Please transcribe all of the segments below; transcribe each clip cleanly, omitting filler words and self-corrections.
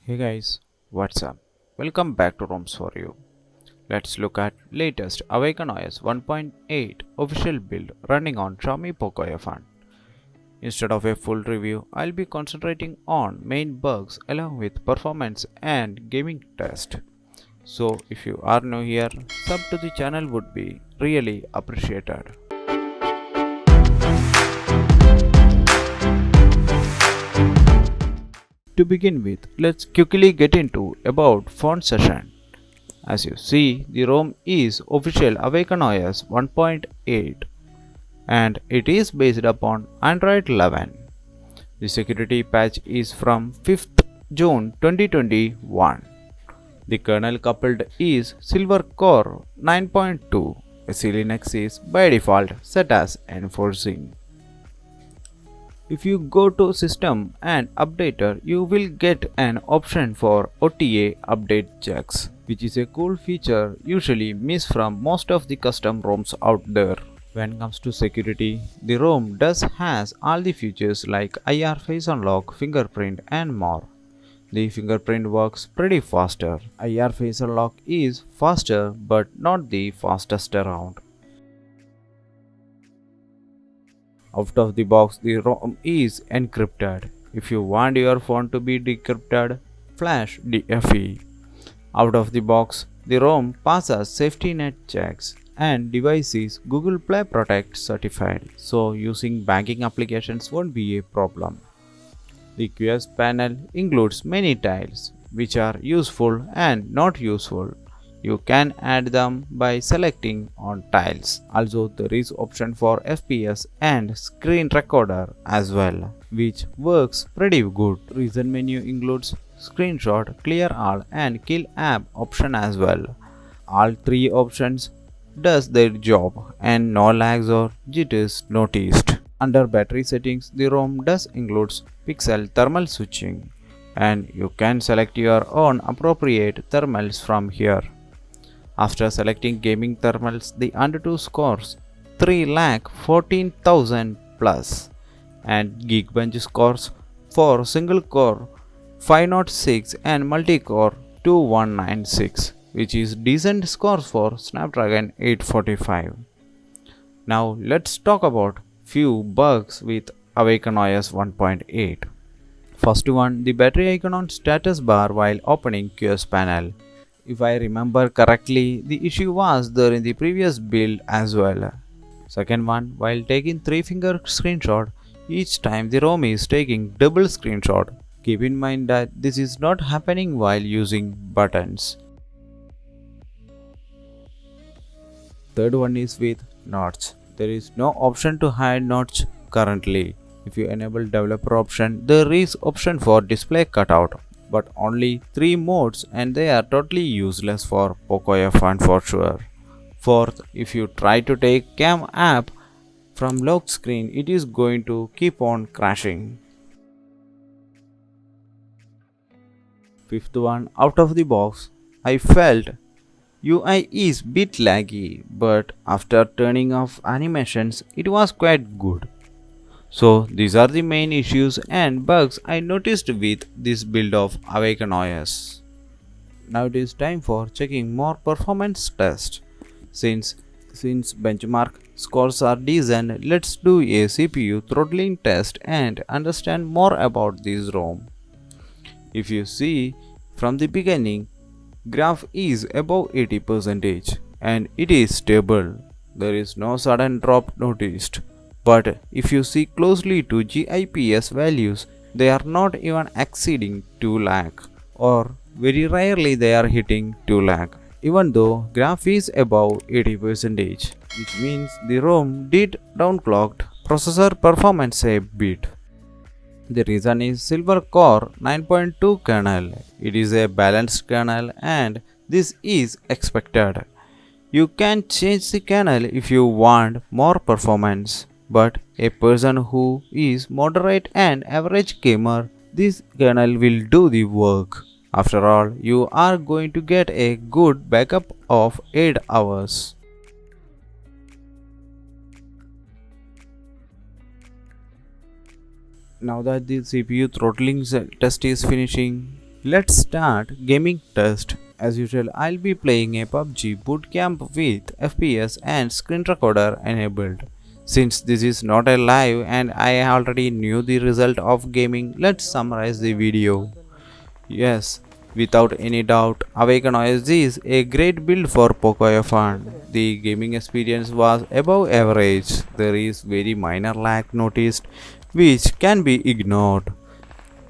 Hey guys, what's up? Welcome back to Rooms for You. Let's look at latest Awaken OS 1.8 official build running on Xiaomi Poco F1. Instead of a full review, I'll be concentrating on main bugs along with performance and gaming test. So if you are new here, sub to the channel would be really appreciated. To begin with, let's quickly get into about font session. As you see, the ROM is official Awaken OS 1.8 and it is based upon Android 11. The security patch is from 5th June 2021. The kernel coupled is Silver Core 9.2. Linux is by default set as enforcing. If you go to System and Updater, you will get an option for OTA update checks, which is a cool feature usually missed from most of the custom ROMs out there. When it comes to security, the ROM does has all the features like IR face unlock, fingerprint and more. The fingerprint works pretty faster. IR face unlock is faster but not the fastest around. Out of the box, the ROM is encrypted. If you want your phone to be decrypted, flash DFE. Out of the box, the ROM passes safety net checks and device is Google Play Protect certified, so using banking applications won't be a problem. The QS panel includes many tiles, which are useful and not useful. You can add them by selecting on tiles. Also, there is option for FPS and screen recorder as well, which works pretty good. Reason menu includes screenshot, clear all and kill app option as well. All three options does their job and no lags or jitters noticed. Under battery settings, the ROM does includes pixel thermal switching and you can select your own appropriate thermals from here. After selecting gaming thermals, the Antutu scores 3,14,000 plus and Geekbench scores for single core 506 and multi-core 2196, which is decent scores for Snapdragon 845. Now let's talk about few bugs with Awaken OS 1.8. First one, the battery icon on status bar while opening QS panel. If I remember correctly, the issue was there in the previous build as well. Second one, while taking 3-finger screenshot, each time the ROM is taking double screenshot. Keep in mind that this is not happening while using buttons. Third one is with notes. There is no option to hide notes currently. If you enable developer option, there is option for display cutout, but only 3 modes and they are totally useless for Poco F1 for sure. Fourth, if you try to take cam app from lock screen, it is going to keep on crashing. Fifth one, out of the box, I felt UI is bit laggy, but after turning off animations, it was quite good. So these are the main issues and bugs I noticed with this build of Awaken OS. Now it is time for checking more performance tests. Since benchmark scores are decent, let's do a CPU throttling test and understand more about this ROM. If you see from the beginning, graph is above 80% and it is stable. There is no sudden drop noticed. But if you see closely to GIPS values, they are not even exceeding 2 lakh or very rarely they are hitting 2 lakh, even though graph is above 80%, which means the ROM did downclocked processor performance a bit. The reason is Silver Core 9.2 kernel. It is a balanced kernel and this is expected. You can change the kernel if you want more performance. But a person who is moderate and average gamer, this kernel will do the work. After all, you are going to get a good backup of 8 hours. Now that the CPU throttling test is finishing, Let's start gaming test. As usual, I'll be playing a PUBG bootcamp with FPS and screen recorder enabled. Since this is not a live and I already knew the result of gaming, let's summarize the video. Yes, without any doubt, Awaken OS is a great build for Poco F1. The gaming experience was above average. There is very minor lag noticed, which can be ignored.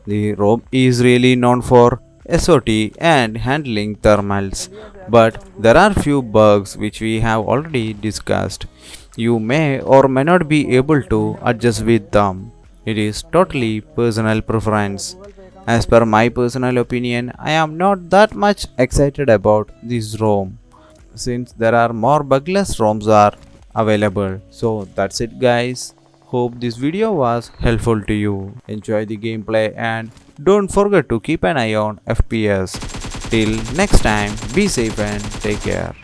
The ROM is really known for SOT and handling thermals, but there are few bugs which we have already discussed. You may or may not be able to adjust with them. It is totally personal preference. As per my personal opinion, I am not that much excited about this ROM since there are more bugless ROMs are available. So that's it guys. Hope this video was helpful to you. Enjoy the gameplay and don't forget to keep an eye on FPS. Till next time, be safe and take care.